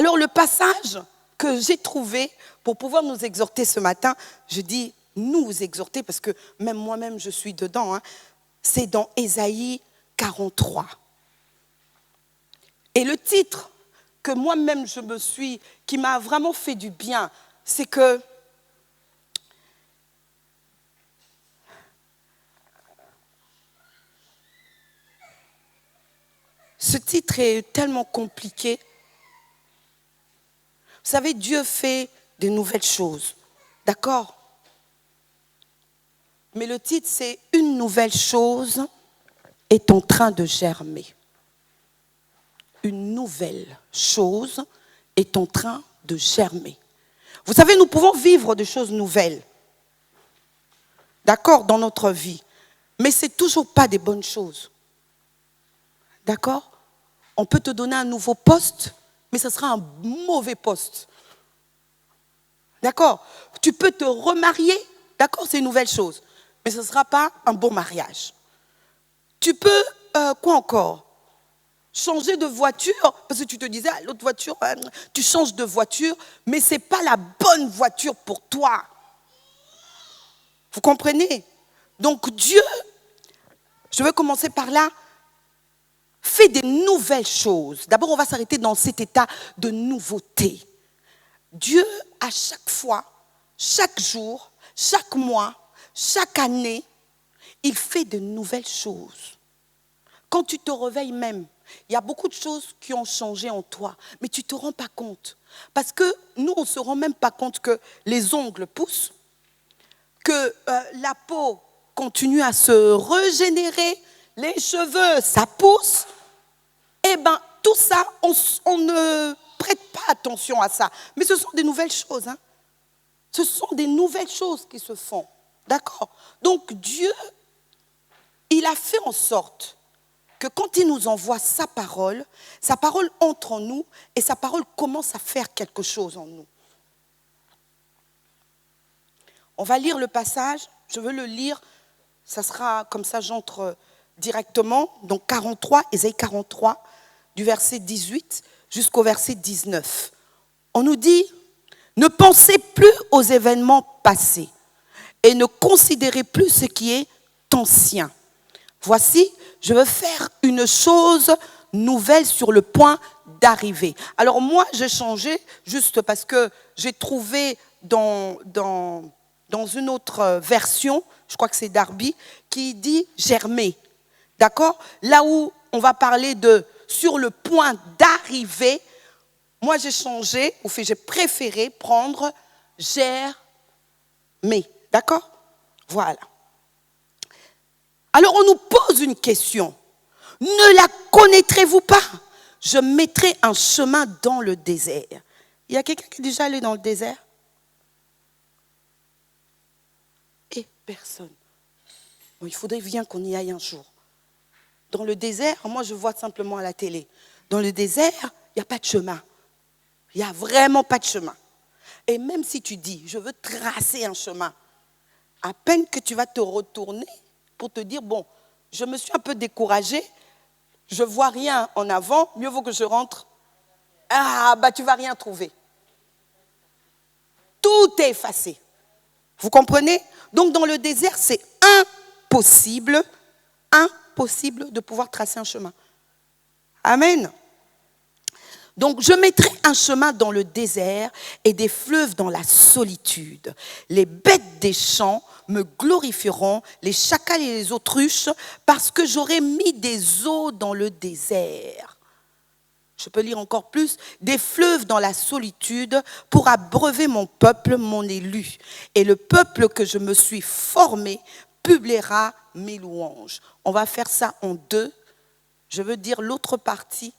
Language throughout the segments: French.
Alors le passage que j'ai trouvé pour pouvoir nous exhorter ce matin, je dis nous exhorter parce que même moi-même je suis dedans, hein, c'est dans Ésaïe 43. Et le titre que moi-même qui m'a vraiment fait du bien, c'est que ce titre est tellement compliqué. Vous savez, Dieu fait de nouvelles choses, d'accord? Mais le titre, c'est « Une nouvelle chose est en train de germer ». Une nouvelle chose est en train de germer. Vous savez, nous pouvons vivre des choses nouvelles, d'accord, dans notre vie, mais ce n'est toujours pas des bonnes choses, d'accord? On peut te donner un nouveau poste, mais ce sera un mauvais poste, d'accord? Tu peux te remarier, d'accord, c'est une nouvelle chose, mais ce ne sera pas un bon mariage. Tu peux, quoi encore? Changer de voiture, parce que tu te disais, ah, l'autre voiture, tu changes de voiture, mais ce n'est pas la bonne voiture pour toi. Vous comprenez? Donc Dieu, je vais commencer par là, fait des nouvelles choses. D'abord, on va s'arrêter dans cet état de nouveauté. Dieu, à chaque fois, chaque jour, chaque mois, chaque année, il fait de nouvelles choses. Quand tu te réveilles même, il y a beaucoup de choses qui ont changé en toi, mais tu ne te rends pas compte. Parce que nous, on ne se rend même pas compte que les ongles poussent, que la peau continue à se régénérer, les cheveux, ça pousse. Eh bien, tout ça, on ne prête pas attention à ça. Mais ce sont des nouvelles choses. Hein. Ce sont des nouvelles choses qui se font. D'accord? Donc, Dieu, il a fait en sorte que quand il nous envoie sa parole entre en nous et sa parole commence à faire quelque chose en nous. On va lire le passage, je veux le lire, ça sera comme ça, j'entre directement, donc 43, Ésaïe 43, du verset 18 jusqu'au verset 19. On nous dit, ne pensez plus aux événements passés et ne considérez plus ce qui est ancien. Voici, je veux faire une chose nouvelle sur le point d'arriver. Alors moi, j'ai changé juste parce que j'ai trouvé dans une autre version, je crois que c'est Darby, qui dit germer. D'accord? Là où on va parler de sur le point d'arriver, moi j'ai changé, ou j'ai préféré prendre germer. D'accord? Voilà. Alors on nous pose une question. Ne la connaîtrez-vous pas? Je mettrai un chemin dans le désert. Il y a quelqu'un qui est déjà allé dans le désert? Et personne. Bon, il faudrait bien qu'on y aille un jour. Dans le désert, moi je vois simplement à la télé. Dans le désert, il n'y a pas de chemin. Il n'y a vraiment pas de chemin. Et même si tu dis, je veux tracer un chemin, à peine que tu vas te retourner pour te dire, bon, je me suis un peu découragée, je ne vois rien en avant, mieux vaut que je rentre. Ah, bah tu ne vas rien trouver. Tout est effacé. Vous comprenez? Donc dans le désert, c'est impossible de pouvoir tracer un chemin. Amen. Donc je mettrai un chemin dans le désert et des fleuves dans la solitude. Les bêtes des champs me glorifieront, les chacals et les autruches, parce que j'aurai mis des eaux dans le désert. Je peux lire encore plus. Des fleuves dans la solitude pour abreuver mon peuple, mon élu. Et le peuple que je me suis formé publiera mes louanges. On va faire ça en deux. Je veux dire l'autre partie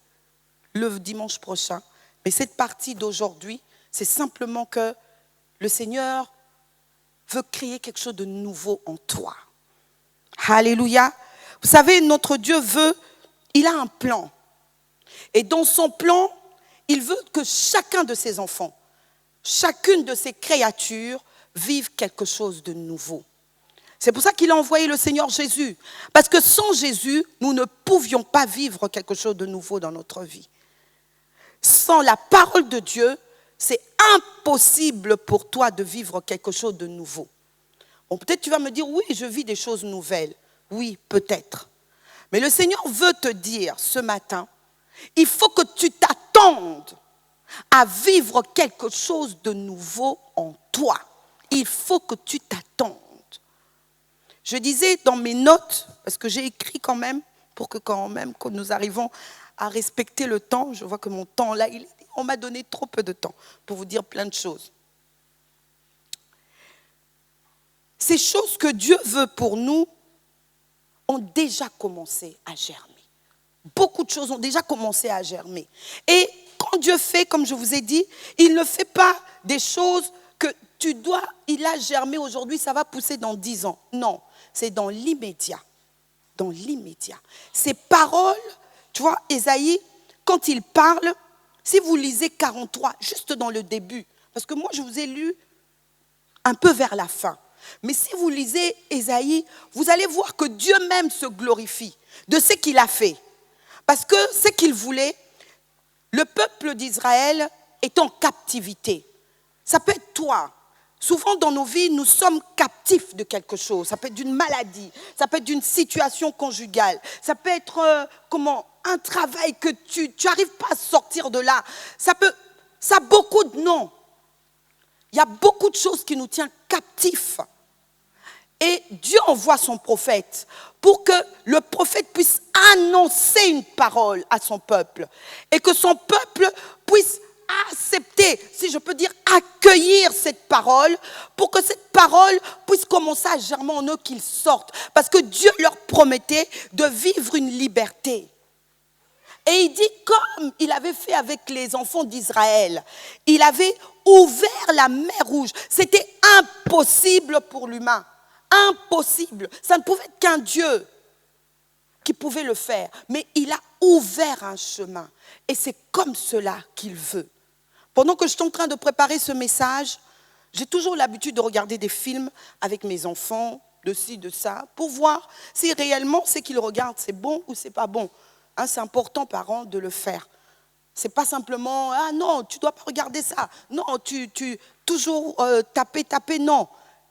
le dimanche prochain. Mais cette partie d'aujourd'hui, c'est simplement que le Seigneur veut créer quelque chose de nouveau en toi. Alléluia. Vous savez, notre Dieu il a un plan. Et dans son plan, il veut que chacun de ses enfants, chacune de ses créatures vive quelque chose de nouveau. C'est pour ça qu'il a envoyé le Seigneur Jésus. Parce que sans Jésus, nous ne pouvions pas vivre quelque chose de nouveau dans notre vie. Sans la parole de Dieu, c'est impossible pour toi de vivre quelque chose de nouveau. Bon, peut-être tu vas me dire, oui, je vis des choses nouvelles. Oui, peut-être. Mais le Seigneur veut te dire ce matin, il faut que tu t'attendes à vivre quelque chose de nouveau en toi. Il faut que tu t'attendes. Je disais dans mes notes, parce que j'ai écrit quand même, pour que quand même que nous arrivons à respecter le temps, je vois que mon temps là, on m'a donné trop peu de temps pour vous dire plein de choses. Ces choses que Dieu veut pour nous ont déjà commencé à germer. Beaucoup de choses ont déjà commencé à germer. Et quand Dieu fait, comme je vous ai dit, il ne fait pas des choses que il a germé aujourd'hui, ça va pousser dans 10 ans. Non, c'est dans l'immédiat. Dans l'immédiat. Ces paroles, tu vois, Ésaïe, quand il parle, si vous lisez 43, juste dans le début, parce que moi je vous ai lu un peu vers la fin, mais si vous lisez Ésaïe, vous allez voir que Dieu même se glorifie de ce qu'il a fait. Parce que ce qu'il voulait, le peuple d'Israël est en captivité. Ça peut être toi. Souvent dans nos vies, nous sommes captifs de quelque chose. Ça peut être d'une maladie, ça peut être d'une situation conjugale, ça peut être un travail que tu n'arrives pas à sortir de là. Ça a beaucoup de noms. Il y a beaucoup de choses qui nous tiennent captifs. Et Dieu envoie son prophète pour que le prophète puisse annoncer une parole à son peuple. Et que son peuple puisse accepter, si je peux dire, accueillir cette parole, pour que cette parole puisse commencer à germer en eux qu'ils sortent. Parce que Dieu leur promettait de vivre une liberté. Et il dit, comme il avait fait avec les enfants d'Israël, il avait ouvert la mer Rouge. C'était impossible pour l'humain. Impossible. Ça ne pouvait être qu'un Dieu qui pouvait le faire. Mais il a ouvert un chemin. Et c'est comme cela qu'il veut. Pendant que je suis en train de préparer ce message, j'ai toujours l'habitude de regarder des films avec mes enfants, de ci, de ça, pour voir si réellement ce qu'ils regardent, c'est bon ou c'est pas bon. Hein, c'est important, parents, de le faire. C'est pas simplement, ah non, tu dois pas regarder ça. Non, toujours taper, non.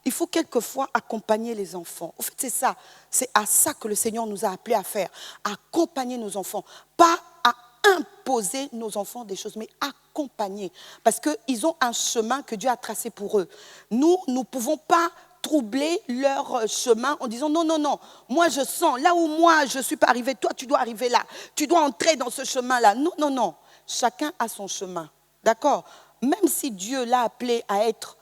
Il faut quelquefois accompagner les enfants. En fait, c'est ça. C'est à ça que le Seigneur nous a appelés à faire. Accompagner nos enfants. Pas à imposer nos enfants des choses, mais accompagner. Parce qu'ils ont un chemin que Dieu a tracé pour eux. Nous ne pouvons pas troubler leur chemin en disant non, moi je sens, là où moi je ne suis pas arrivé, toi tu dois arriver là. Tu dois entrer dans ce chemin-là. Non. Chacun a son chemin. D'accord? Même si Dieu l'a appelé à être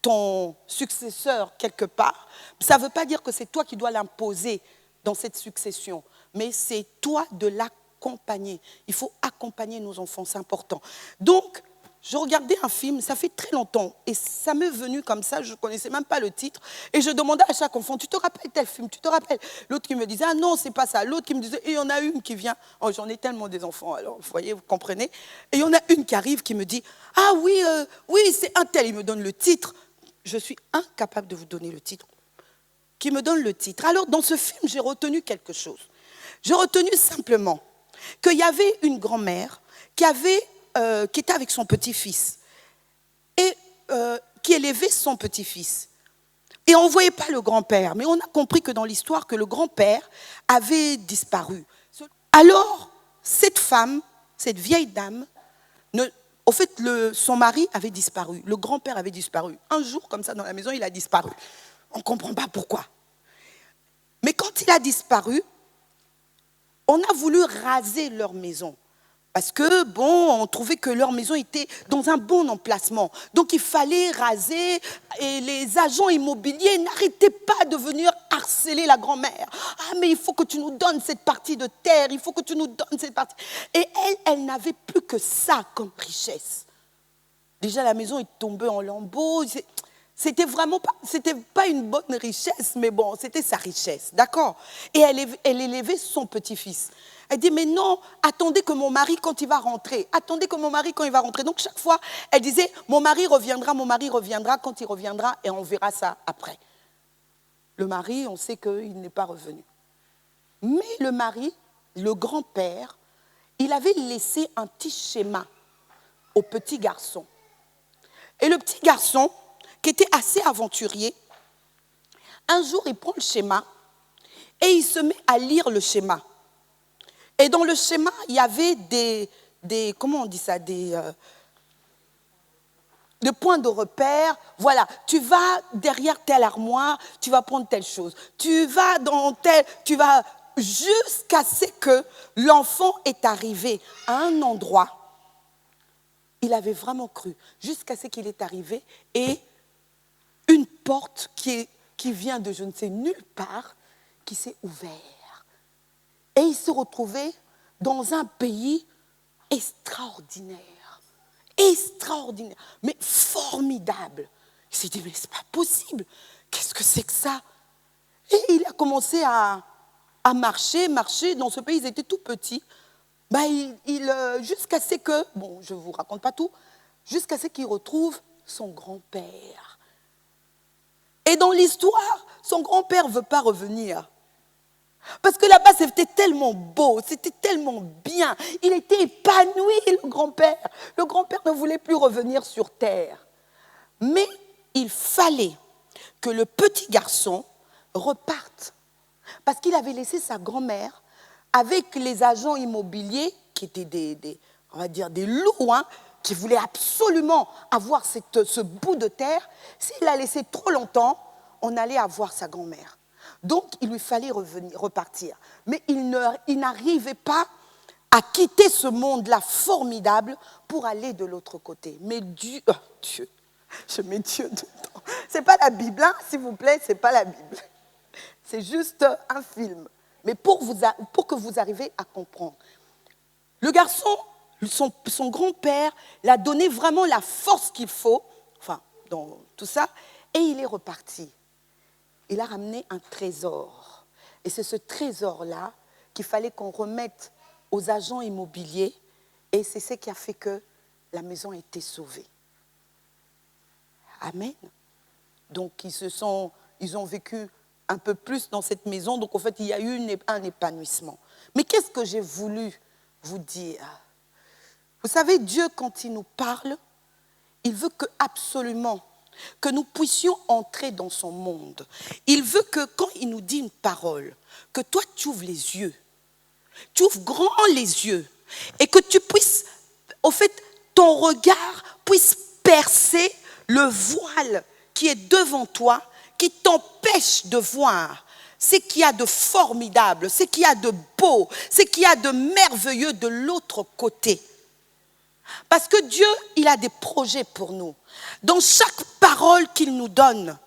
ton successeur quelque part, ça ne veut pas dire que c'est toi qui dois l'imposer dans cette succession, mais c'est toi de l'accompagner. Il faut accompagner nos enfants, c'est important. Donc, je regardais un film, ça fait très longtemps, et ça m'est venu comme ça, je ne connaissais même pas le titre, et je demandais à chaque enfant, tu te rappelles tel film, tu te rappelles? L'autre qui me disait, ah non, c'est pas ça. L'autre qui me disait, et il y en a une qui vient, oh, j'en ai tellement des enfants, alors vous voyez, vous comprenez, et il y en a une qui arrive qui me dit, ah oui, c'est un tel, il me donne le titre. Je suis incapable de vous donner le titre. Qui me donne le titre. Alors, dans ce film, j'ai retenu quelque chose. J'ai retenu simplement qu'il y avait une grand-mère qui était avec son petit-fils et qui élevait son petit-fils. Et on ne voyait pas le grand-père, mais on a compris que dans l'histoire, que le grand-père avait disparu. Alors, cette femme, cette vieille dame, au fait, son mari avait disparu, le grand-père avait disparu. Un jour, comme ça, dans la maison, il a disparu. On ne comprend pas pourquoi. Mais quand il a disparu, on a voulu raser leur maison. Parce que, on trouvait que leur maison était dans un bon emplacement. Donc, il fallait raser et les agents immobiliers n'arrêtaient pas de venir harceler la grand-mère. Ah, mais il faut que tu nous donnes cette partie de terre, il faut que tu nous donnes cette partie. Et elle n'avait plus que ça comme richesse. Déjà, la maison est tombée en lambeaux. C'était pas une bonne richesse, mais bon, c'était sa richesse, d'accord? Et elle élevait son petit-fils. Elle dit, mais non, attendez que mon mari quand il va rentrer. Attendez que mon mari quand il va rentrer. Donc chaque fois, elle disait, mon mari reviendra quand il reviendra et on verra ça après. Le mari, on sait qu'il n'est pas revenu. Mais le mari, le grand-père, il avait laissé un petit schéma au petit garçon. Et le petit garçon, qui était assez aventurier, un jour, il prend le schéma et il se met à lire le schéma. Et dans le schéma, il y avait des comment on dit ça, des points de repère. Voilà, tu vas derrière telle armoire, tu vas prendre telle chose. Tu vas jusqu'à ce que l'enfant est arrivé à un endroit. Il avait vraiment cru, jusqu'à ce qu'il est arrivé et une porte qui vient de je ne sais nulle part, qui s'est ouverte. Et il se retrouvait dans un pays extraordinaire, mais formidable. Il s'est dit, mais c'est pas possible, qu'est-ce que c'est que ça? Et il a commencé à marcher dans ce pays, ils étaient tout petits. Jusqu'à ce que, bon, je ne vous raconte pas tout, jusqu'à ce qu'il retrouve son grand-père. Et dans l'histoire, son grand-père ne veut pas revenir. Parce que là-bas, c'était tellement beau, c'était tellement bien. Il était épanoui, le grand-père. Le grand-père ne voulait plus revenir sur terre. Mais il fallait que le petit garçon reparte. Parce qu'il avait laissé sa grand-mère avec les agents immobiliers, qui étaient on va dire des loups, qui voulaient absolument avoir ce bout de terre. S'il l'a laissé trop longtemps, on allait avoir sa grand-mère. Donc, il lui fallait repartir. Mais il n'arrivait pas à quitter ce monde-là formidable pour aller de l'autre côté. Mais Dieu, je mets Dieu dedans. Ce n'est pas la Bible, s'il vous plaît, ce n'est pas la Bible. C'est juste un film. Mais pour que vous arriviez à comprendre. Le garçon, son grand-père, l'a donné vraiment la force qu'il faut, enfin, dans tout ça, et il est reparti. Il a ramené un trésor. Et c'est ce trésor-là qu'il fallait qu'on remette aux agents immobiliers. Et c'est ce qui a fait que la maison a été sauvée. Amen. Donc, ils ont vécu un peu plus dans cette maison. Donc, en fait, il y a eu un épanouissement. Mais qu'est-ce que j'ai voulu vous dire? Vous savez, Dieu, quand il nous parle, il veut absolument que nous puissions entrer dans son monde. Il veut que quand il nous dit une parole, que toi tu ouvres les yeux, tu ouvres grand les yeux et que tu puisses, au fait, ton regard puisse percer le voile qui est devant toi, qui t'empêche de voir ce qu'il y a de formidable, ce qu'il y a de beau, ce qu'il y a de merveilleux de l'autre côté. Parce que Dieu, il a des projets pour nous. Dans chaque parole qu'il nous donne,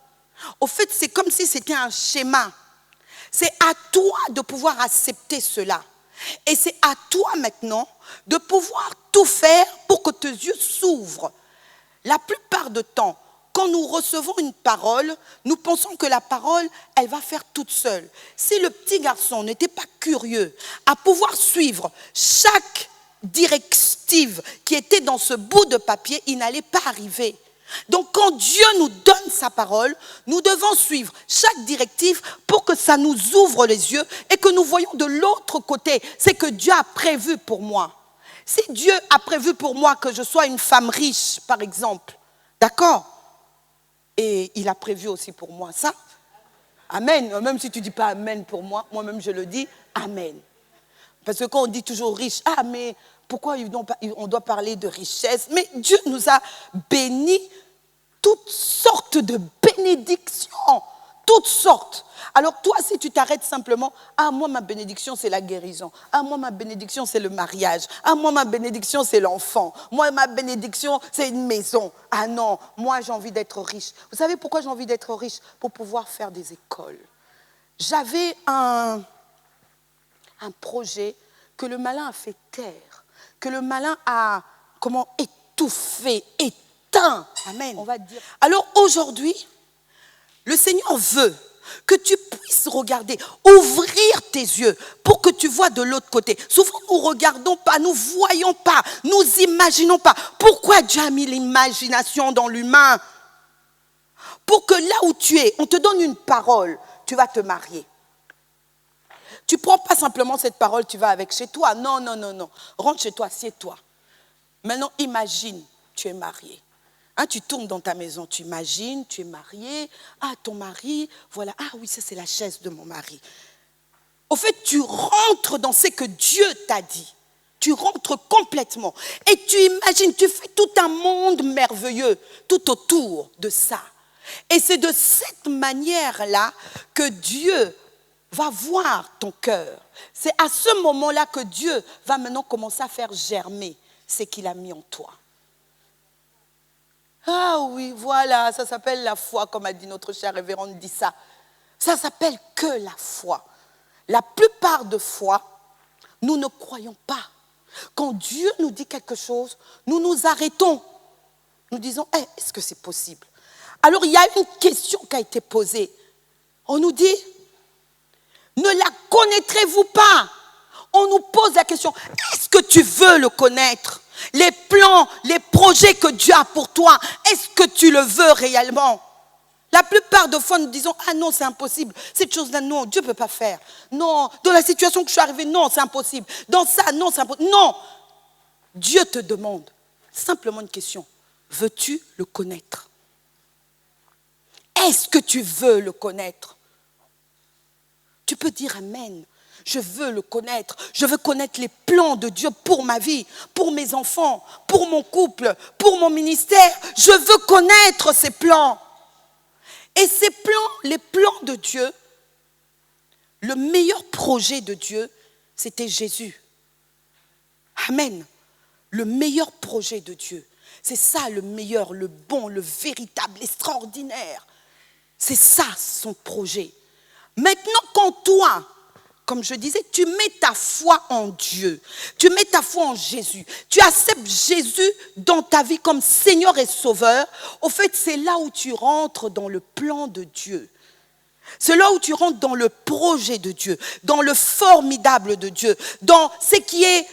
au fait, c'est comme si c'était un schéma. C'est à toi de pouvoir accepter cela. Et c'est à toi maintenant de pouvoir tout faire pour que tes yeux s'ouvrent. La plupart du temps, quand nous recevons une parole, nous pensons que la parole, elle va faire toute seule. Si le petit garçon n'était pas curieux à pouvoir suivre chaque directive qui était dans ce bout de papier, il n'allait pas arriver. Donc quand Dieu nous donne sa parole, nous devons suivre chaque directive pour que ça nous ouvre les yeux et que nous voyons de l'autre côté ce que Dieu a prévu pour moi. Si Dieu a prévu pour moi que je sois une femme riche, par exemple, d'accord? Et il a prévu aussi pour moi ça. Amen. Même si tu ne dis pas amen pour moi, moi-même je le dis, amen. Parce que quand on dit toujours riche, mais pourquoi on doit parler de richesse? Mais Dieu nous a bénis toutes sortes de bénédictions, toutes sortes. Alors toi, si tu t'arrêtes simplement, moi ma bénédiction c'est la guérison, moi ma bénédiction c'est le mariage, moi ma bénédiction c'est l'enfant, moi ma bénédiction c'est une maison. Non, moi j'ai envie d'être riche. Vous savez pourquoi j'ai envie d'être riche? Pour pouvoir faire des écoles. J'avais un projet que le malin a fait taire, que le malin a étouffé, éteint. Amen. On va dire. Alors aujourd'hui, le Seigneur veut que tu puisses regarder, ouvrir tes yeux pour que tu vois de l'autre côté. Souvent, nous ne regardons pas, nous ne voyons pas, nous imaginons pas. Pourquoi Dieu a mis l'imagination dans l'humain? Pour que là où tu es, on te donne une parole, tu vas te marier. Tu ne prends pas simplement cette parole, tu vas avec chez toi. Non. Rentre chez toi, assieds-toi. Maintenant, imagine, tu es marié. Hein, tu tournes dans ta maison, tu imagines, tu es marié. Ah, ton mari, voilà. Ah oui, ça c'est la chaise de mon mari. Au fait, tu rentres dans ce que Dieu t'a dit. Tu rentres complètement. Et tu imagines, tu fais tout un monde merveilleux tout autour de ça. Et c'est de cette manière-là que Dieu va voir ton cœur. C'est à ce moment-là que Dieu va maintenant commencer à faire germer ce qu'il a mis en toi. Ah oui, voilà, ça s'appelle la foi, comme a dit notre chère révérende, dit ça. Ça s'appelle que la foi. La plupart de fois, nous ne croyons pas. Quand Dieu nous dit quelque chose, nous nous arrêtons. Nous disons, est-ce que c'est possible? Alors il y a une question qui a été posée. On nous dit, ne la connaîtrez-vous pas? On nous pose la question, est-ce que tu veux le connaître? Les plans, les projets que Dieu a pour toi, est-ce que tu le veux réellement? La plupart de fois, nous disons, ah non, c'est impossible. Cette chose-là, non, Dieu ne peut pas faire. Non, dans la situation que je suis arrivée, non, c'est impossible. Dans ça, non, c'est impossible. Non, Dieu te demande simplement une question. Veux-tu le connaître? Est-ce que tu veux le connaître? Tu peux dire amen. Je veux le connaître. Je veux connaître les plans de Dieu pour ma vie, pour mes enfants, pour mon couple, pour mon ministère. Je veux connaître ces plans. Et ces plans, les plans de Dieu, le meilleur projet de Dieu, c'était Jésus. Amen. Le meilleur projet de Dieu. C'est ça le meilleur, le bon, le véritable, l'extraordinaire. C'est ça son projet. Maintenant, quand toi, comme je disais, tu mets ta foi en Dieu, tu mets ta foi en Jésus, tu acceptes Jésus dans ta vie comme Seigneur et Sauveur, au fait, c'est là où tu rentres dans le plan de Dieu. C'est là où tu rentres dans le projet de Dieu, dans le formidable de Dieu, dans ce qui est,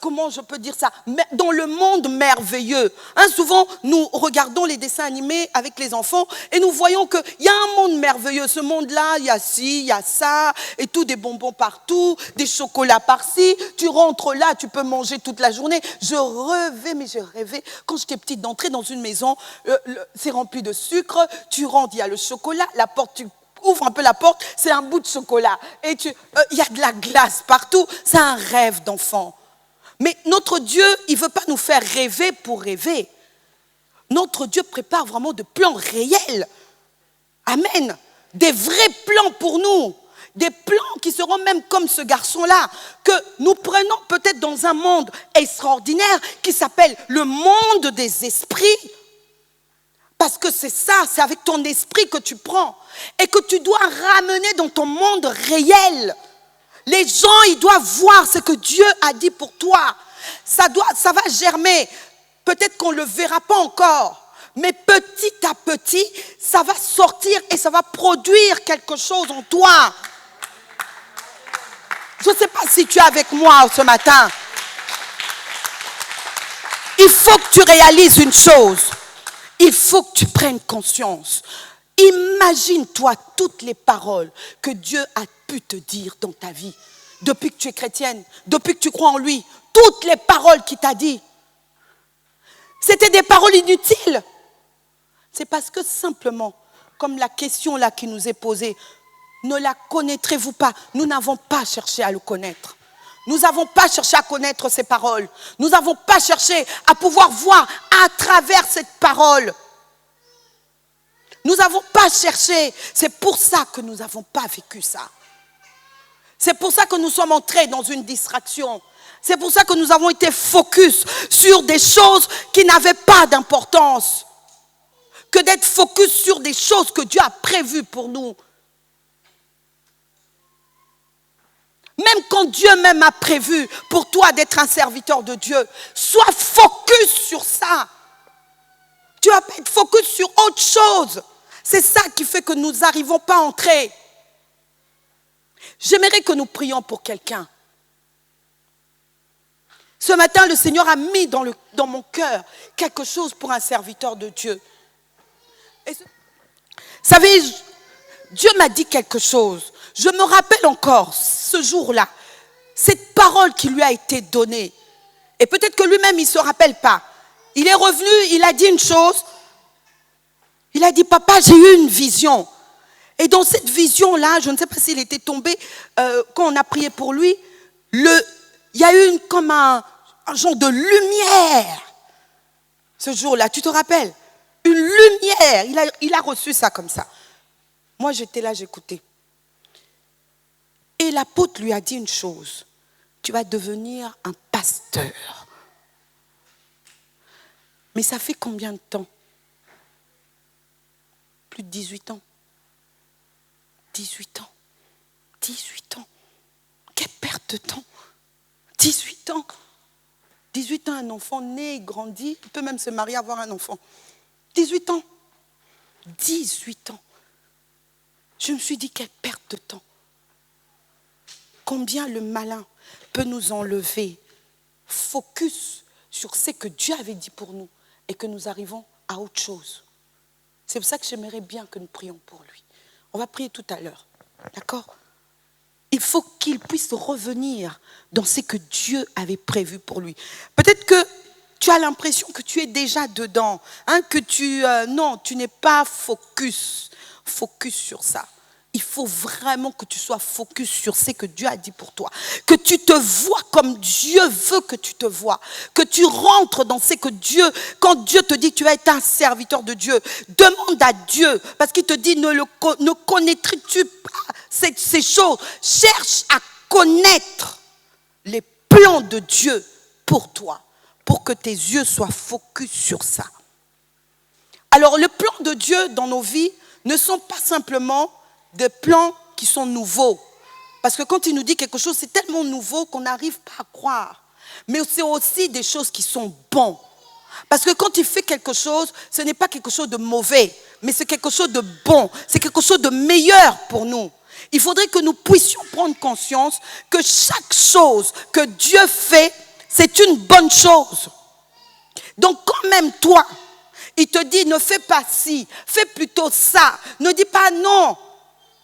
comment je peux dire ça, dans le monde merveilleux. Hein, souvent, nous regardons les dessins animés avec les enfants et nous voyons qu'il y a un monde merveilleux. Ce monde-là, il y a ci, il y a ça, et tout, des bonbons partout, des chocolats par-ci. Tu rentres là, tu peux manger toute la journée. Je rêvais, quand j'étais petite, d'entrer dans une maison, c'est rempli de sucre, tu rentres, il y a le chocolat, la porte, tu ouvre un peu la porte, c'est un bout de chocolat. Et il y a de la glace partout. C'est un rêve d'enfant. Mais notre Dieu, il ne veut pas nous faire rêver pour rêver. Notre Dieu prépare vraiment de plans réels. Amen. Des vrais plans pour nous. Des plans qui seront même comme ce garçon-là, que nous prenons peut-être dans un monde extraordinaire qui s'appelle le monde des esprits. Parce que c'est ça, c'est avec ton esprit que tu prends et que tu dois ramener dans ton monde réel. Les gens, ils doivent voir ce que Dieu a dit pour toi. Ça va germer. Peut-être qu'on ne le verra pas encore, mais petit à petit, ça va sortir et ça va produire quelque chose en toi. Je ne sais pas si tu es avec moi ce matin. Il faut que tu réalises une chose. Il faut que tu prennes conscience. Imagine-toi toutes les paroles que Dieu a pu te dire dans ta vie. Depuis que tu es chrétienne, depuis que tu crois en lui, toutes les paroles qu'il t'a dit. C'était des paroles inutiles. C'est parce que simplement, comme la question là qui nous est posée, ne la connaîtrez-vous pas? Nous n'avons pas cherché à le connaître. Nous n'avons pas cherché à connaître ces paroles. Nous n'avons pas cherché à pouvoir voir à travers cette parole. Nous n'avons pas cherché. C'est pour ça que nous n'avons pas vécu ça. C'est pour ça que nous sommes entrés dans une distraction. C'est pour ça que nous avons été focus sur des choses qui n'avaient pas d'importance. Que d'être focus sur des choses que Dieu a prévues pour nous. Même quand Dieu même a prévu pour toi d'être un serviteur de Dieu, sois focus sur ça. Tu vas pas être focus sur autre chose. C'est ça qui fait que nous n'arrivons pas à entrer. J'aimerais que nous prions pour quelqu'un. Ce matin, le Seigneur a mis dans mon cœur quelque chose pour un serviteur de Dieu. Vous savez, Dieu m'a dit quelque chose. Je me rappelle encore ce jour-là, cette parole qui lui a été donnée. Et peut-être que lui-même, il ne se rappelle pas. Il est revenu, il a dit une chose. Il a dit, papa, j'ai eu une vision. Et dans cette vision-là, je ne sais pas s'il était tombé, quand on a prié pour lui, il y a eu comme un genre de lumière. Ce jour-là, tu te rappelles? Une lumière. Il a reçu ça comme ça. Moi, j'étais là, j'écoutais. Et l'apôtre lui a dit une chose. Tu vas devenir un pasteur. Mais ça fait combien de temps? Plus de 18 ans. 18 ans. 18 ans. Quelle perte de temps. 18 ans. 18 ans, un enfant né, il grandit, il peut même se marier, avoir un enfant. 18 ans. 18 ans. Je me suis dit, quelle perte de temps. Combien le malin peut nous enlever focus sur ce que Dieu avait dit pour nous et que nous arrivons à autre chose. C'est pour ça que j'aimerais bien que nous prions pour lui. On va prier tout à l'heure. D'accord? Il faut qu'il puisse revenir dans ce que Dieu avait prévu pour lui. Peut-être que tu as l'impression que tu es déjà dedans. Hein, que non, tu n'es pas focus sur ça. Il faut vraiment que tu sois focus sur ce que Dieu a dit pour toi. Que tu te vois comme Dieu veut que tu te vois. Que tu rentres dans ce que Dieu, quand Dieu te dit que tu vas être un serviteur de Dieu, demande à Dieu, parce qu'il te dit, ne connaîtrais-tu pas ces choses? Cherche à connaître les plans de Dieu pour toi, pour que tes yeux soient focus sur ça. Alors, le plan de Dieu dans nos vies ne sont pas simplement des plans qui sont nouveaux. Parce que quand il nous dit quelque chose, c'est tellement nouveau qu'on n'arrive pas à croire. Mais c'est aussi des choses qui sont bonnes. Parce que quand il fait quelque chose, ce n'est pas quelque chose de mauvais, mais c'est quelque chose de bon, c'est quelque chose de meilleur pour nous. Il faudrait que nous puissions prendre conscience que chaque chose que Dieu fait, c'est une bonne chose. Donc quand même toi, il te dit ne fais pas ci, fais plutôt ça. Ne dis pas non.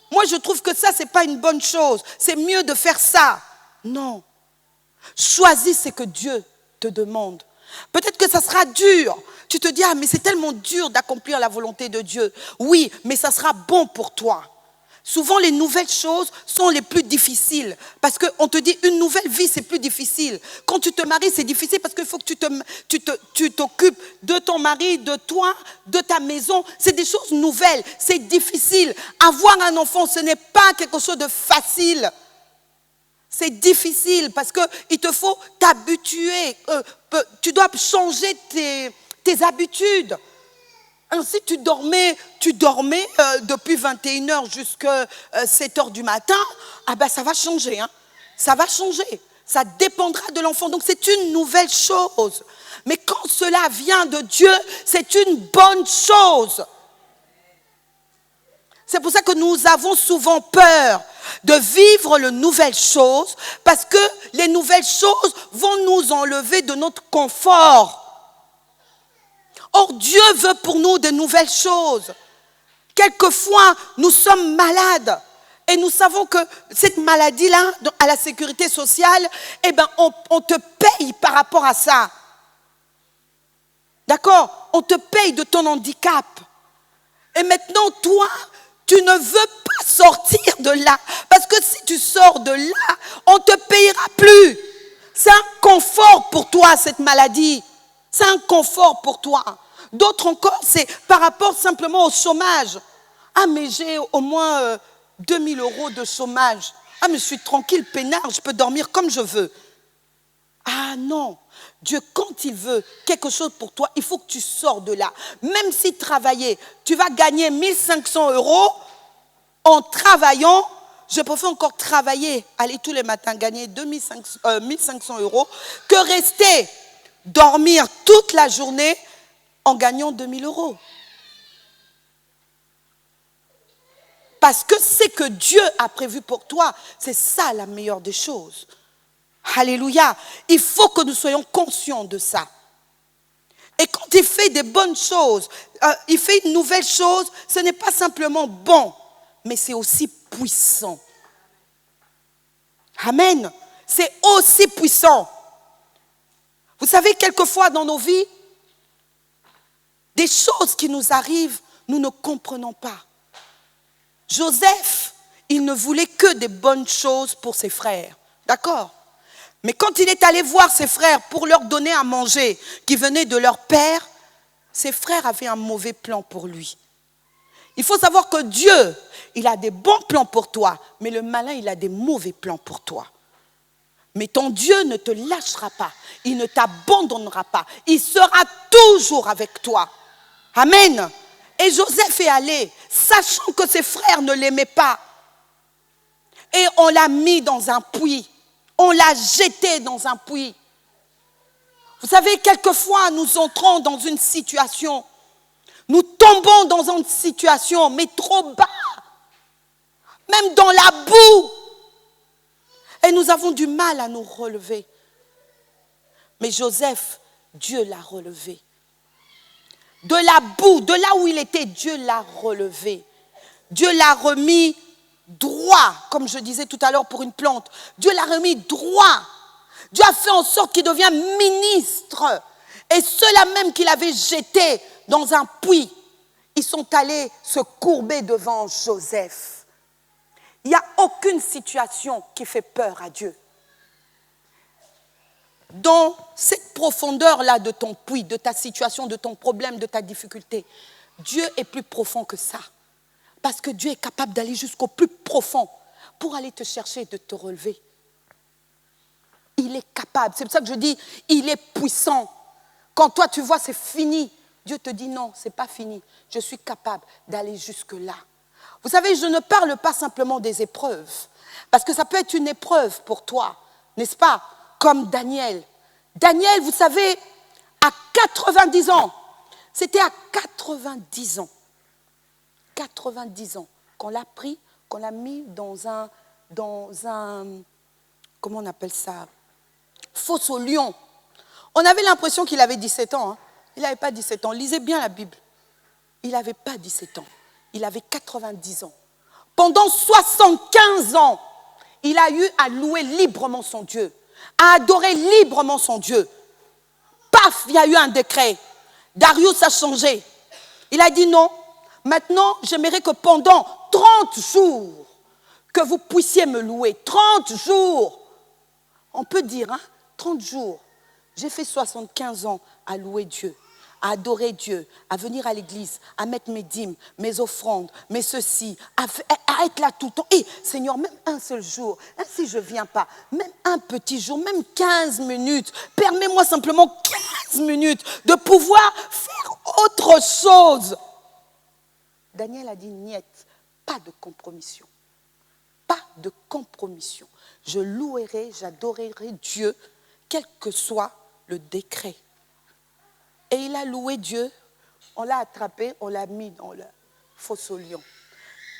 Moi, je trouve que ça, ce n'est pas une bonne chose. C'est mieux de faire ça. Non. Choisis ce que Dieu te demande. Peut-être que ça sera dur. Tu te dis, ah, mais c'est tellement dur d'accomplir la volonté de Dieu. Oui, mais ça sera bon pour toi. Souvent, les nouvelles choses sont les plus difficiles. Parce qu'on te dit, une nouvelle vie, c'est plus difficile. Quand tu te maries, c'est difficile parce qu'il faut que tu t'occupes de ton mari, de toi, de ta maison. C'est des choses nouvelles. C'est difficile. Avoir un enfant, ce n'est pas quelque chose de facile. C'est difficile parce qu'il te faut t'habituer. Tu dois changer tes habitudes. Ainsi, tu dormais depuis 21h jusqu'à 7h du matin. Ah ben, ça va changer. Hein. Ça va changer. Ça dépendra de l'enfant. Donc, c'est une nouvelle chose. Mais quand cela vient de Dieu, c'est une bonne chose. C'est pour ça que nous avons souvent peur de vivre les nouvelles choses. Parce que les nouvelles choses vont nous enlever de notre confort. Or, Dieu veut pour nous de nouvelles choses. Quelquefois, nous sommes malades. Et nous savons que cette maladie-là, à la sécurité sociale, eh ben, on te paye par rapport à ça. D'accord? On te paye de ton handicap. Et maintenant, toi, tu ne veux pas sortir de là. Parce que si tu sors de là, on ne te payera plus. C'est un confort pour toi, cette maladie. C'est un confort pour toi. D'autres encore, c'est par rapport simplement au chômage. Ah, mais j'ai au moins 2000 € de chômage. Ah, mais je suis tranquille, peinard, je peux dormir comme je veux. Ah non, Dieu, quand il veut quelque chose pour toi, il faut que tu sors de là. Même si travailler, tu vas gagner 1500 € en travaillant. Je préfère encore travailler, aller tous les matins, gagner 1500 € que rester, dormir toute la journée en gagnant 2000 €. Parce que c'est que Dieu a prévu pour toi, c'est ça la meilleure des choses. Alléluia. Il faut que nous soyons conscients de ça. Et quand il fait des bonnes choses, il fait une nouvelle chose, ce n'est pas simplement bon, mais c'est aussi puissant. Amen. C'est aussi puissant. Vous savez, quelquefois dans nos vies, des choses qui nous arrivent, nous ne comprenons pas. Joseph, il ne voulait que des bonnes choses pour ses frères. D'accord? Mais quand il est allé voir ses frères pour leur donner à manger, qui venait de leur père, ses frères avaient un mauvais plan pour lui. Il faut savoir que Dieu, il a des bons plans pour toi, mais le malin, il a des mauvais plans pour toi. Mais ton Dieu ne te lâchera pas, il ne t'abandonnera pas, il sera toujours avec toi. Amen. Et Joseph est allé, sachant que ses frères ne l'aimaient pas. Et on l'a mis dans un puits, on l'a jeté dans un puits. Vous savez, quelquefois, nous entrons dans une situation, nous tombons dans une situation, mais trop bas, même dans la boue. Et nous avons du mal à nous relever. Mais Joseph, Dieu l'a relevé. De la boue, de là où il était, Dieu l'a relevé. Dieu l'a remis droit, comme je disais tout à l'heure pour une plante. Dieu l'a remis droit. Dieu a fait en sorte qu'il devienne ministre. Et ceux-là même qu'il avait jetés dans un puits, ils sont allés se courber devant Joseph. Il n'y a aucune situation qui fait peur à Dieu. Dans cette profondeur-là de ton puits, de ta situation, de ton problème, de ta difficulté, Dieu est plus profond que ça. Parce que Dieu est capable d'aller jusqu'au plus profond pour aller te chercher et de te relever. Il est capable. C'est pour ça que je dis, il est puissant. Quand toi tu vois c'est fini, Dieu te dit non, c'est pas fini. Je suis capable d'aller jusque-là. Vous savez, je ne parle pas simplement des épreuves, parce que ça peut être une épreuve pour toi, n'est-ce pas? Comme Daniel. Daniel, vous savez, à 90 ans, c'était à 90 ans qu'on l'a pris, qu'on l'a mis dans un comment on appelle ça? Fosse aux lions. On avait l'impression qu'il avait 17 ans. Hein. Il n'avait pas 17 ans. Lisez bien la Bible. Il n'avait pas 17 ans. Il avait 90 ans. Pendant 75 ans, il a eu à louer librement son Dieu, à adorer librement son Dieu. Paf, il y a eu un décret. Darius a changé. Il a dit non. Maintenant, j'aimerais que pendant 30 jours, que vous puissiez me louer. 30 jours. On peut dire, hein, 30 jours. J'ai fait 75 ans à louer Dieu, à adorer Dieu, à venir à l'église, à mettre mes dîmes, mes offrandes, mes ceci, à être là tout le temps. Et Seigneur, même un seul jour, hein, si je ne viens pas, même un petit jour, même 15 minutes, permets-moi simplement 15 minutes de pouvoir faire autre chose. Daniel a dit, niet, pas de compromission. Pas de compromission. Je louerai, j'adorerai Dieu, quel que soit le décret. Et il a loué Dieu, on l'a attrapé, on l'a mis dans le fosse aux lions.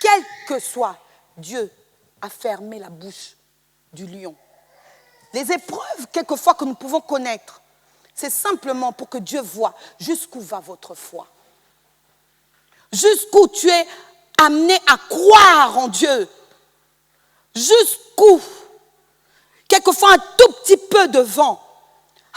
Quel que soit, Dieu a fermé la bouche du lion. Les épreuves, quelquefois, que nous pouvons connaître, c'est simplement pour que Dieu voie jusqu'où va votre foi. Jusqu'où tu es amené à croire en Dieu. Jusqu'où, quelquefois un tout petit peu de vent.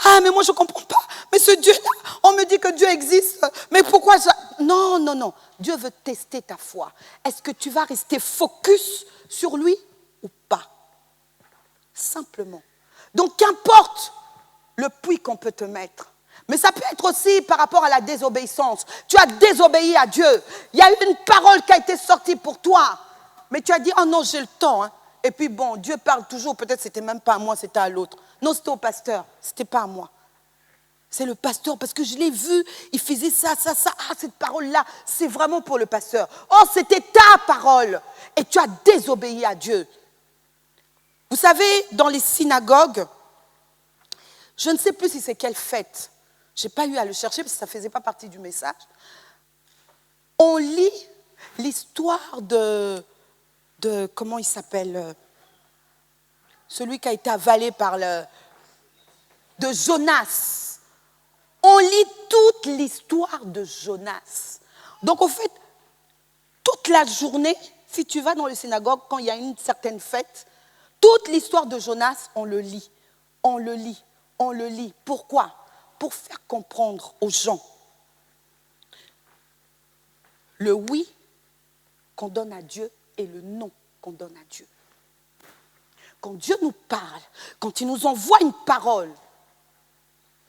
Ah, mais moi je ne comprends pas. Mais ce Dieu-là, on me dit que Dieu existe. Mais pourquoi ça? Non, non, non. Dieu veut tester ta foi. Est-ce que tu vas rester focus sur lui ou pas? Simplement. Donc, qu'importe le puits qu'on peut te mettre. Mais ça peut être aussi par rapport à la désobéissance. Tu as désobéi à Dieu. Il y a eu une parole qui a été sortie pour toi. Mais tu as dit, oh non, j'ai le temps. Hein. Et puis bon, Dieu parle toujours. Peut-être c'était même pas à moi, c'était à l'autre. Non, c'était au pasteur. C'était pas à moi. C'est le pasteur parce que je l'ai vu. Il faisait ça, ça, ça. Ah, cette parole-là, c'est vraiment pour le pasteur. Oh, c'était ta parole. Et tu as désobéi à Dieu. Vous savez, dans les synagogues, je ne sais plus si c'est quelle fête. Je n'ai pas eu à le chercher parce que ça ne faisait pas partie du message. On lit l'histoire de comment il s'appelle, celui qui a été avalé par de Jonas. On lit toute l'histoire de Jonas. Donc, en fait, toute la journée, si tu vas dans les synagogues, quand il y a une certaine fête, toute l'histoire de Jonas, on le lit. On le lit. on le lit. Pourquoi? Pour faire comprendre aux gens le oui qu'on donne à Dieu et le non qu'on donne à Dieu. Quand Dieu nous parle, quand il nous envoie une parole,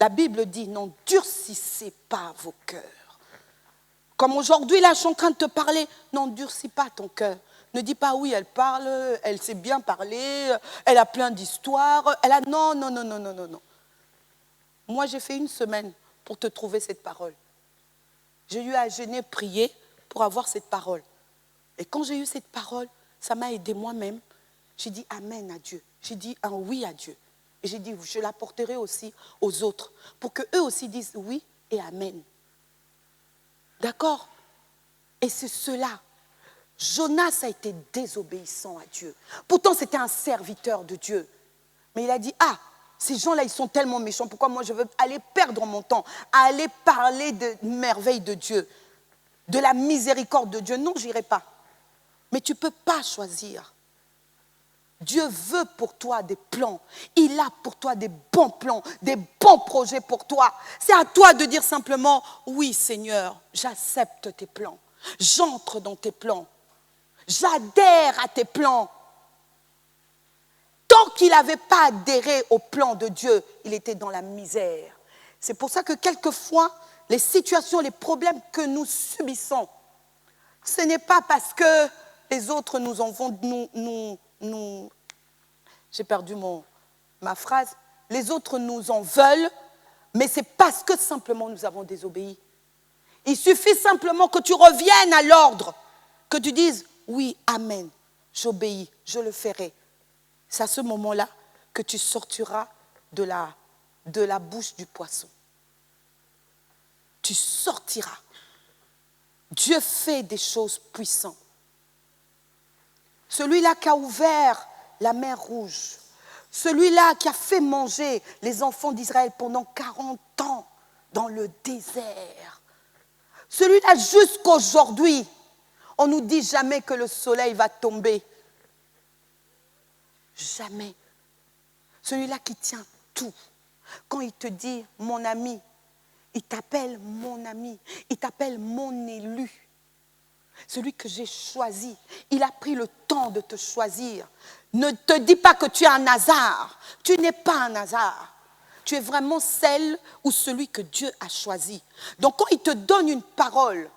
la Bible dit, n'endurcissez pas vos cœurs. Comme aujourd'hui, là, je suis en train de te parler, n'endurcis pas ton cœur. Ne dis pas, oui, elle parle, elle sait bien parler, elle a plein d'histoires. Non, non, non, non, non, non, non. Moi, j'ai fait 1 semaine pour te trouver cette parole. J'ai eu à jeûner, prier pour avoir cette parole. Et quand j'ai eu cette parole, ça m'a aidé moi-même. J'ai dit amen à Dieu. J'ai dit un oui à Dieu. Et j'ai dit, je l'apporterai aussi aux autres pour qu'eux aussi disent oui et amen. D'accord? Et c'est cela. Jonas a été désobéissant à Dieu. Pourtant, c'était un serviteur de Dieu. Mais il a dit, ces gens-là, ils sont tellement méchants. Pourquoi moi, je veux aller perdre mon temps, à aller parler de merveilles de Dieu, de la miséricorde de Dieu? Non, je n'irai pas. Mais tu ne peux pas choisir. Dieu veut pour toi des plans. Il a pour toi des bons plans, des bons projets pour toi. C'est à toi de dire simplement, oui Seigneur, j'accepte tes plans. J'entre dans tes plans. J'adhère à tes plans. Tant qu'il n'avait pas adhéré au plan de Dieu, il était dans la misère. C'est pour ça que quelquefois, les situations, les problèmes que nous subissons, ce n'est pas parce que les autres nous en vont, j'ai perdu ma phrase, les autres nous en veulent, mais c'est parce que simplement nous avons désobéi. Il suffit simplement que tu reviennes à l'ordre, que tu dises, oui, amen, j'obéis, je le ferai. C'est à ce moment-là que tu sortiras de la bouche du poisson. Tu sortiras. Dieu fait des choses puissantes. Celui-là qui a ouvert la mer Rouge, celui-là qui a fait manger les enfants d'Israël pendant 40 ans dans le désert, celui-là jusqu'aujourd'hui, on ne nous dit jamais que le soleil va tomber. Jamais. Celui-là qui tient tout. Quand il te dit mon ami, il t'appelle mon ami, il t'appelle mon élu. Celui que j'ai choisi, il a pris le temps de te choisir. Ne te dis pas que tu es un hasard. Tu n'es pas un hasard. Tu es vraiment celle ou celui que Dieu a choisi. Donc quand il te donne une parole,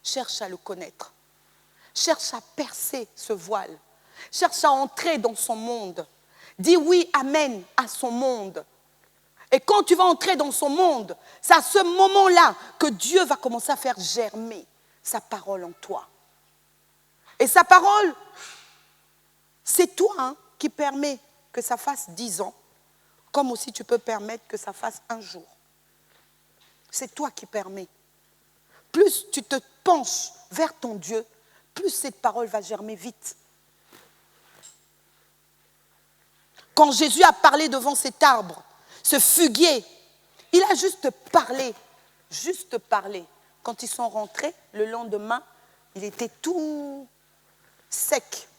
cherche à le connaître. Cherche à percer ce voile. Cherche à entrer dans son monde. Dis oui, amen à son monde. Et quand tu vas entrer dans son monde, c'est à ce moment-là que Dieu va commencer à faire germer sa parole en toi. Et sa parole, c'est toi qui permet que ça fasse 10 ans, comme aussi tu peux permettre que ça fasse 1 jour. C'est toi qui permets. Plus tu te penches vers ton Dieu, plus cette parole va germer vite. Quand Jésus a parlé devant cet arbre, ce figuier, il a juste parlé. Quand ils sont rentrés, le lendemain, il était tout sec,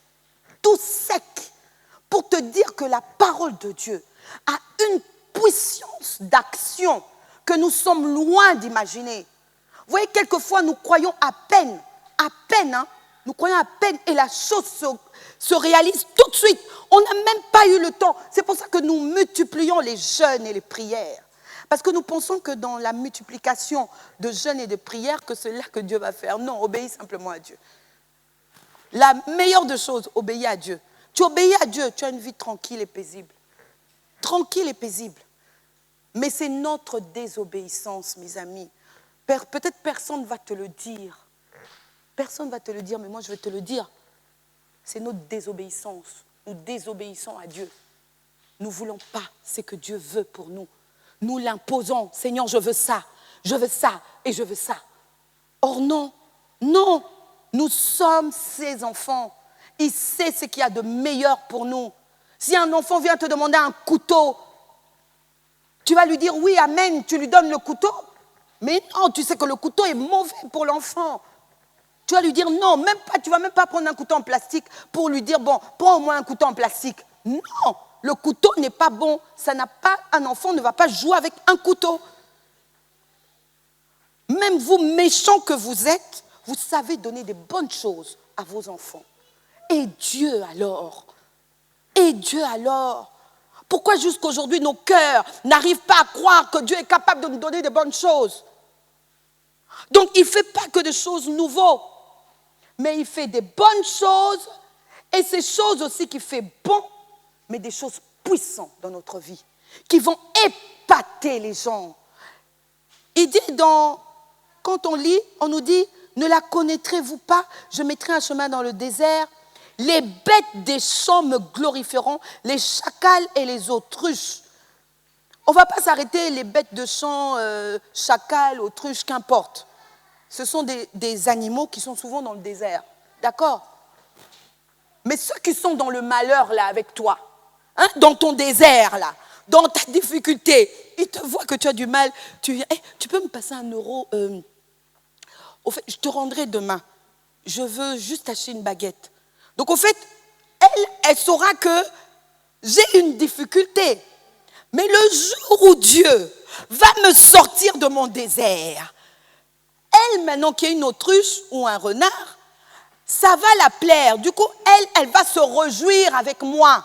pour te dire que la parole de Dieu a une puissance d'action que nous sommes loin d'imaginer. Vous voyez, quelquefois, nous croyons à peine, nous croyons à peine et la chose se réalise tout de suite. On n'a même pas eu le temps. C'est pour ça que nous multiplions les jeûnes et les prières. Parce que nous pensons que dans la multiplication de jeûnes et de prières, que c'est là que Dieu va faire. Non, obéis simplement à Dieu. La meilleure des choses, obéis à Dieu. Tu obéis à Dieu, tu as une vie tranquille et paisible. Tranquille et paisible. Mais c'est notre désobéissance, mes amis. Peut-être personne ne va te le dire. Personne ne va te le dire, mais moi je vais te le dire. C'est notre désobéissance. Nous désobéissons à Dieu. Nous ne voulons pas ce que Dieu veut pour nous. Nous l'imposons. Seigneur, je veux ça et je veux ça. Or non, nous sommes ses enfants. Il sait ce qu'il y a de meilleur pour nous. Si un enfant vient te demander un couteau, tu vas lui dire oui, amen, tu lui donnes le couteau. Mais non, tu sais que le couteau est mauvais pour l'enfant. Tu vas lui dire non, même pas, tu ne vas même pas prendre un couteau en plastique pour lui dire bon, prends au moins un couteau en plastique. Non, Le couteau n'est pas bon. Un enfant ne va pas jouer avec un couteau. Même vous, méchants que vous êtes, vous savez donner des bonnes choses à vos enfants. Et Dieu alors? Et Dieu alors? Pourquoi jusqu'aujourd'hui nos cœurs n'arrivent pas à croire que Dieu est capable de nous donner des bonnes choses? Donc il ne fait pas que des choses nouvelles, mais il fait des bonnes choses, et ces choses aussi qu'il fait bon, mais des choses puissantes dans notre vie, qui vont épater les gens. Il dit quand on lit, on nous dit, ne la connaîtrez-vous pas? Je mettrai un chemin dans le désert. Les bêtes des champs me glorifieront, les chacals et les autruches. On ne va pas s'arrêter, les bêtes de champs, chacals, autruches, qu'importe. Ce sont des animaux qui sont souvent dans le désert. D'accord? Mais ceux qui sont dans le malheur, là, avec toi, hein, dans ton désert, là, dans ta difficulté, ils te voient que tu as du mal. Tu viens, tu peux me passer 1 euro? Au fait, je te rendrai demain. Je veux juste acheter une baguette. Donc, au fait, elle saura que j'ai une difficulté. Mais le jour où Dieu va me sortir de mon désert, elle, maintenant qui est une autruche ou un renard, ça va la plaire. Du coup, elle va se réjouir avec moi.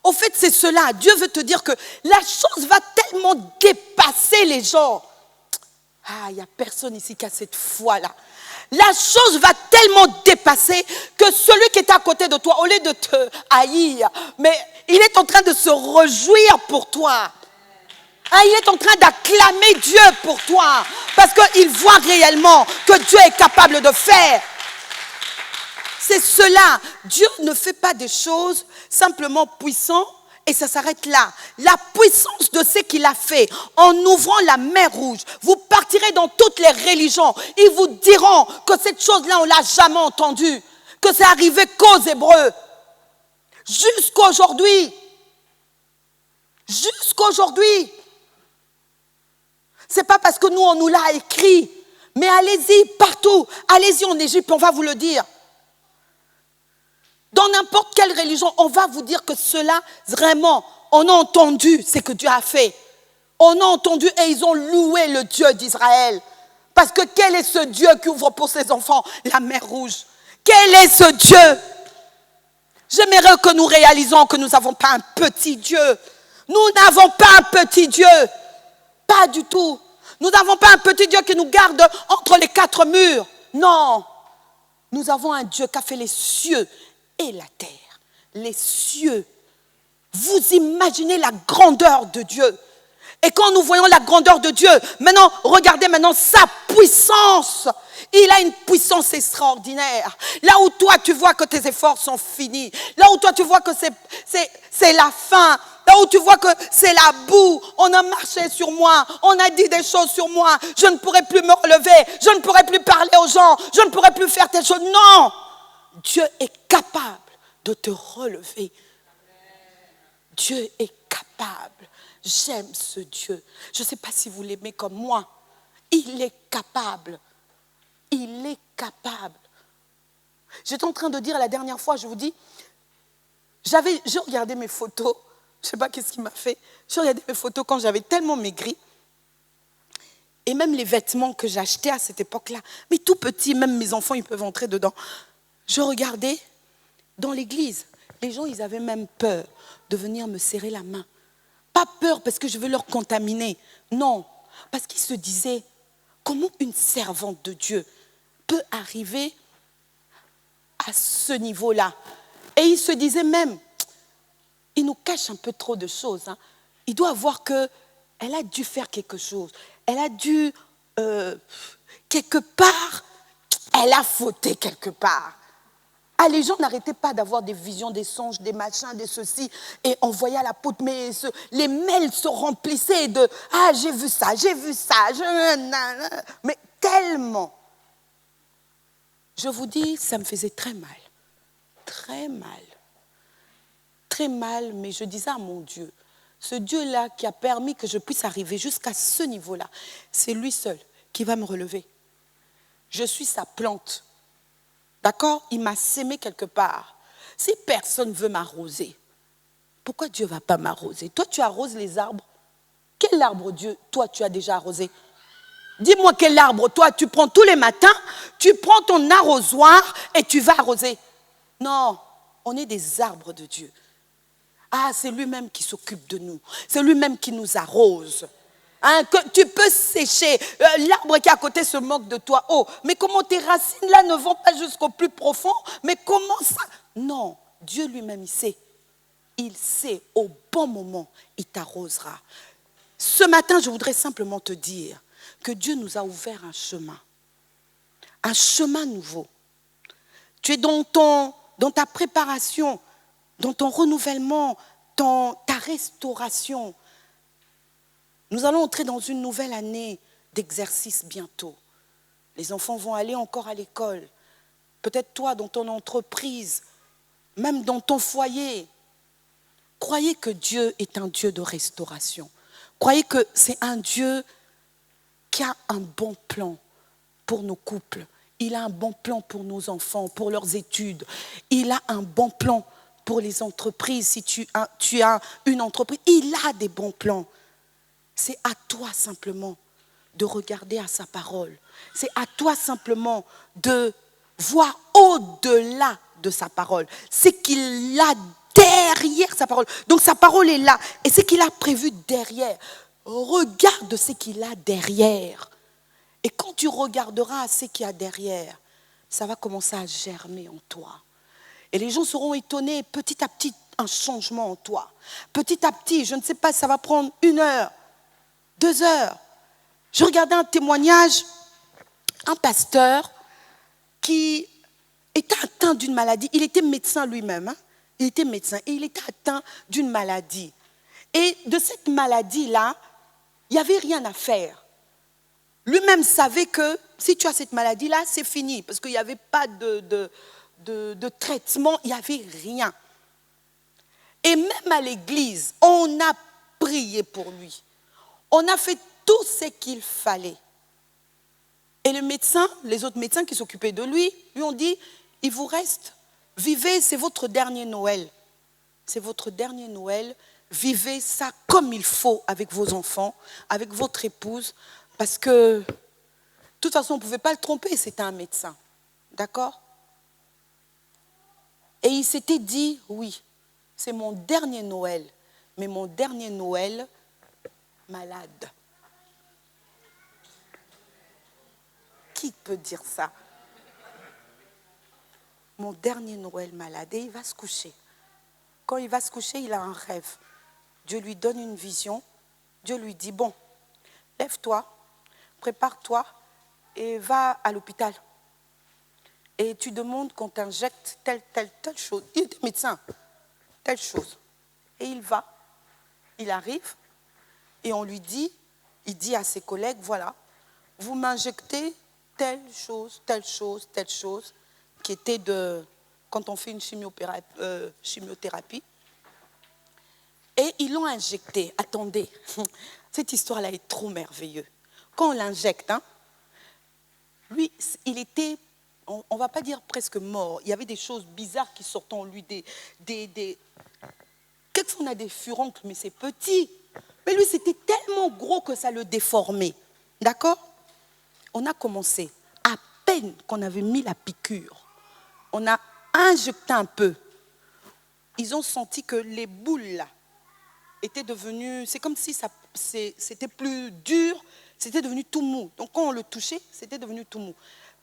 Au fait, c'est cela. Dieu veut te dire que la chose va tellement dépasser les gens. Ah, il n'y a personne ici qui a cette foi-là. La chose va tellement dépasser que celui qui est à côté de toi, au lieu de te haïr, mais il est en train de se réjouir pour toi. Ah, il est en train d'acclamer Dieu pour toi. Parce qu'il voit réellement que Dieu est capable de faire. C'est cela. Dieu ne fait pas des choses simplement puissantes et ça s'arrête là. La puissance de ce qu'il a fait en ouvrant la mer Rouge. Vous partirez dans toutes les religions. Ils vous diront que cette chose-là, on ne l'a jamais entendue. Que c'est arrivé qu'aux Hébreux. Jusqu'aujourd'hui. Jusqu'aujourd'hui. Ce n'est pas parce que nous, on nous l'a écrit. Mais allez-y partout. Allez-y en Égypte, on va vous le dire. Dans n'importe quelle religion, on va vous dire que cela, vraiment, on a entendu ce que Dieu a fait. On a entendu et ils ont loué le Dieu d'Israël. Parce que quel est ce Dieu qui ouvre pour ses enfants la mer Rouge? Quel est ce Dieu? J'aimerais que nous réalisons que nous n'avons pas un petit Dieu. Nous n'avons pas un petit Dieu. Pas du tout. Nous n'avons pas un petit Dieu qui nous garde entre les 4 murs. Non. Nous avons un Dieu qui a fait les cieux et la terre. Les cieux. Vous imaginez la grandeur de Dieu. Et quand nous voyons la grandeur de Dieu, maintenant, regardez maintenant sa puissance. Il a une puissance extraordinaire. Là où toi, tu vois que tes efforts sont finis. Là où toi, tu vois que c'est la fin. Là où tu vois que c'est la boue. On a marché sur moi. On a dit des choses sur moi. Je ne pourrai plus me relever. Je ne pourrai plus parler aux gens. Je ne pourrai plus faire telle chose. Non! Dieu est capable de te relever. Dieu est capable. J'aime ce Dieu. Je ne sais pas si vous l'aimez comme moi. Il est capable. Il est capable. J'étais en train de dire la dernière fois, je vous dis, j'ai regardé mes photos. Je ne sais pas qu'est-ce qui m'a fait. J'ai regardé mes photos quand j'avais tellement maigri. Et même les vêtements que j'achetais à cette époque-là. Mais tout petit, même mes enfants, ils peuvent entrer dedans. Je regardais dans l'église. Les gens, ils avaient même peur de venir me serrer la main. Pas peur parce que je veux leur contaminer. Non, parce qu'ils se disaient, comment une servante de Dieu peut arriver à ce niveau-là? Et ils se disaient même, il nous cache un peu trop de choses. Hein. Il doit voir qu'elle a dû faire quelque chose. Elle a dû, quelque part, elle a fauté quelque part. Ah, les gens n'arrêtaient pas d'avoir des visions, des songes, des machins, des ceci, et on voyait à la poutre, mais les mails se remplissaient de « Ah, j'ai vu ça, mais tellement. Je vous dis, ça me faisait très mal. Très mal. Très mal, mais je disais à mon Dieu, ce Dieu-là qui a permis que je puisse arriver jusqu'à ce niveau-là, c'est lui seul qui va me relever. Je suis sa plante. D'accord? Il m'a sémé quelque part. Si personne ne veut m'arroser, pourquoi Dieu ne va pas m'arroser? Toi, tu arroses les arbres. Quel arbre, Dieu, toi, tu as déjà arrosé? Dis-moi quel arbre, toi, tu prends tous les matins, tu prends ton arrosoir et tu vas arroser. Non, on est des arbres de Dieu. Ah, c'est lui-même qui s'occupe de nous. C'est lui-même qui nous arrose. Hein, que tu peux sécher. L'arbre qui est à côté se moque de toi. Oh, mais comment tes racines là ne vont pas jusqu'au plus profond? Mais comment ça? Non, Dieu lui-même, il sait. Il sait, au bon moment, il t'arrosera. Ce matin, je voudrais simplement te dire que Dieu nous a ouvert un chemin nouveau. Tu es dans ta préparation, dans ton renouvellement, dans ta restauration. Nous allons entrer dans une nouvelle année d'exercice bientôt. Les enfants vont aller encore à l'école. Peut-être toi, dans ton entreprise, même dans ton foyer. Croyez que Dieu est un Dieu de restauration. Croyez que c'est un Dieu qui a un bon plan pour nos couples. Il a un bon plan pour nos enfants, pour leurs études. Il a un bon plan pour les entreprises. Si tu as une entreprise, il a des bons plans. C'est à toi simplement de regarder à sa parole. C'est à toi simplement de voir au-delà de sa parole. C'est qu'il a derrière sa parole. Donc sa parole est là. Et c'est qu'il a prévu derrière. Regarde ce qu'il a derrière. Et quand tu regarderas ce qu'il y a derrière, ça va commencer à germer en toi. Et les gens seront étonnés, petit à petit, un changement en toi. Petit à petit, je ne sais pas, ça va prendre 1 heure, 2 heures. Je regardais un témoignage, un pasteur qui était atteint d'une maladie. Il était médecin lui-même. Hein? Il était médecin et il était atteint d'une maladie. Et de cette maladie-là, il n'y avait rien à faire. Lui-même savait que si tu as cette maladie-là, c'est fini. Parce qu'il n'y avait pas de traitement, il n'y avait rien. Et même à l'église, on a prié pour lui. On a fait tout ce qu'il fallait. Et le médecin, les autres médecins qui s'occupaient de lui, lui ont dit, il vous reste, vivez, c'est votre dernier Noël. C'est votre dernier Noël. Vivez ça comme il faut avec vos enfants, avec votre épouse. Parce que, de toute façon, on ne pouvait pas le tromper, c'était un médecin. D'accord? Et il s'était dit, oui, c'est mon dernier Noël, mais mon dernier Noël malade. Qui peut dire ça? Mon dernier Noël malade. Et il va se coucher. Quand il va se coucher, il a un rêve. Dieu lui donne une vision. Dieu lui dit, bon, lève-toi, prépare-toi et va à l'hôpital. Et tu demandes qu'on t'injecte telle chose. Il était médecin, telle chose. Et il va, il arrive et on lui dit, il dit à ses collègues, voilà, vous m'injectez telle chose, qui était quand on fait une chimiothérapie. Et ils l'ont injecté. Attendez, cette histoire-là est trop merveilleuse. Quand on l'injecte, hein, lui, il était, on ne va pas dire presque mort. Il y avait des choses bizarres qui sortent en lui. Quelquefois, on a des furoncles, mais c'est petit. Mais lui, c'était tellement gros que ça le déformait. D'accord? On a commencé. À peine qu'on avait mis la piqûre, on a injecté un peu. Ils ont senti que les boules, là, étaient devenues... C'est comme si c'était plus dur, c'était devenu tout mou. Donc, quand on le touchait, c'était devenu tout mou.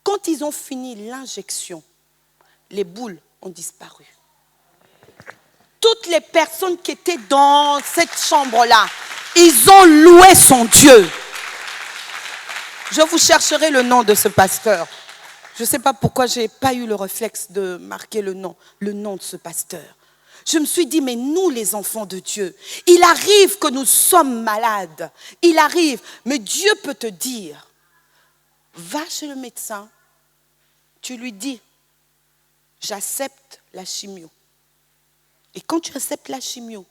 Quand ils ont fini l'injection, les boules ont disparu. Toutes les personnes qui étaient dans cette chambre-là, ils ont loué son Dieu. Je vous chercherai le nom de ce pasteur. Je ne sais pas pourquoi je n'ai pas eu le réflexe de marquer le nom de ce pasteur. Je me suis dit, mais nous les enfants de Dieu, il arrive que nous sommes malades. Il arrive, mais Dieu peut te dire, va chez le médecin, tu lui dis, j'accepte la chimio. Et quand tu acceptes la chimio,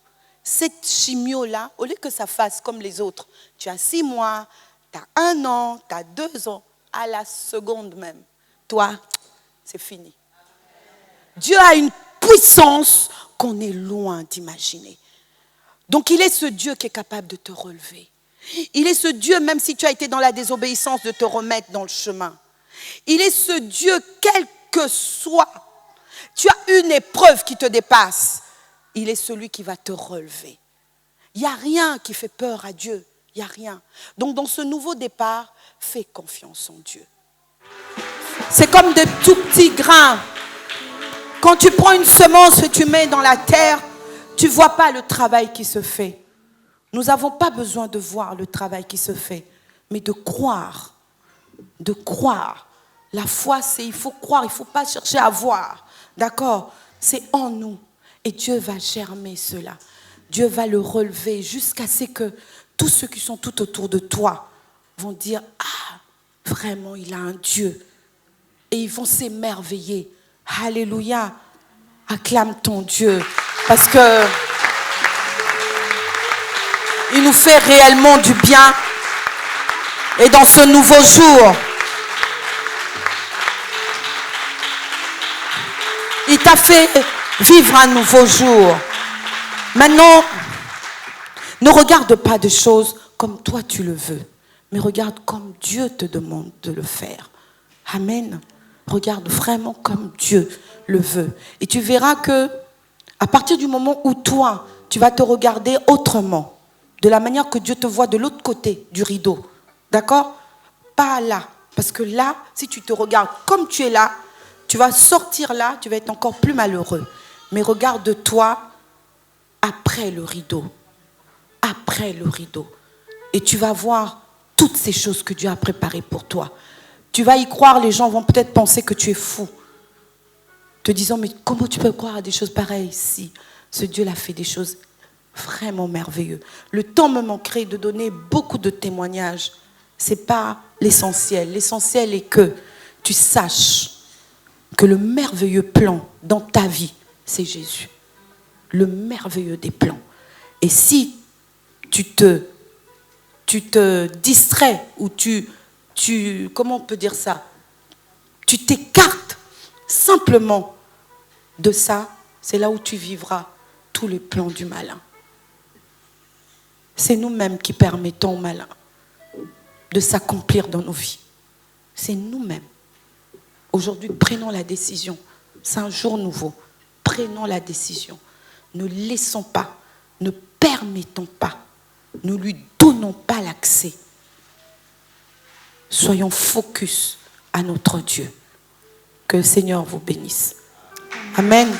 cette chimio-là, au lieu que ça fasse comme les autres, tu as 6 mois, tu as 1 an, tu as 2 ans, à la seconde même, toi, c'est fini. Dieu a une puissance qu'on est loin d'imaginer. Donc il est ce Dieu qui est capable de te relever. Il est ce Dieu, même si tu as été dans la désobéissance, de te remettre dans le chemin. Il est ce Dieu, quel que soit, tu as une épreuve qui te dépasse, il est celui qui va te relever. Il n'y a rien qui fait peur à Dieu, il n'y a rien. Donc dans ce nouveau départ, fais confiance en Dieu. C'est comme de tout petits grains. Quand tu prends une semence et tu mets dans la terre, tu ne vois pas le travail qui se fait. Nous n'avons pas besoin de voir le travail qui se fait, mais de croire. De croire. La foi, c'est il faut croire, il ne faut pas chercher à voir. D'accord? C'est en nous. Et Dieu va germer cela. Dieu va le relever jusqu'à ce que tous ceux qui sont tout autour de toi vont dire « Ah, vraiment, il a un Dieu. » Et ils vont s'émerveiller. Alléluia. Acclame ton Dieu. Parce que il nous fait réellement du bien. Et dans ce nouveau jour, il t'a fait vivre un nouveau jour. Maintenant, ne regarde pas des choses comme toi tu le veux, mais regarde comme Dieu te demande de le faire. Amen. Regarde vraiment comme Dieu le veut. Et tu verras que, à partir du moment où toi, tu vas te regarder autrement, de la manière que Dieu te voit de l'autre côté du rideau. D'accord? Pas là. Parce que là, si tu te regardes comme tu es là, tu vas sortir là, tu vas être encore plus malheureux. Mais regarde-toi après le rideau. Après le rideau. Et tu vas voir toutes ces choses que Dieu a préparées pour toi. Tu vas y croire, les gens vont peut-être penser que tu es fou. Te disant, mais comment tu peux croire à des choses pareilles? Si ce Dieu l'a fait des choses vraiment merveilleuses. Le temps me manquerait de donner beaucoup de témoignages. Ce n'est pas l'essentiel. L'essentiel est que tu saches que le merveilleux plan dans ta vie, c'est Jésus. Le merveilleux des plans. Et si tu te distrais ou comment on peut dire ça? Tu t'écartes simplement de ça, c'est là où tu vivras tous les plans du malin. C'est nous-mêmes qui permettons au malin de s'accomplir dans nos vies. C'est nous-mêmes. Aujourd'hui, prenons la décision. C'est un jour nouveau. Prenons la décision. Ne laissons pas, ne permettons pas, ne lui donnons pas l'accès. Soyons focus à notre Dieu. Que le Seigneur vous bénisse. Amen.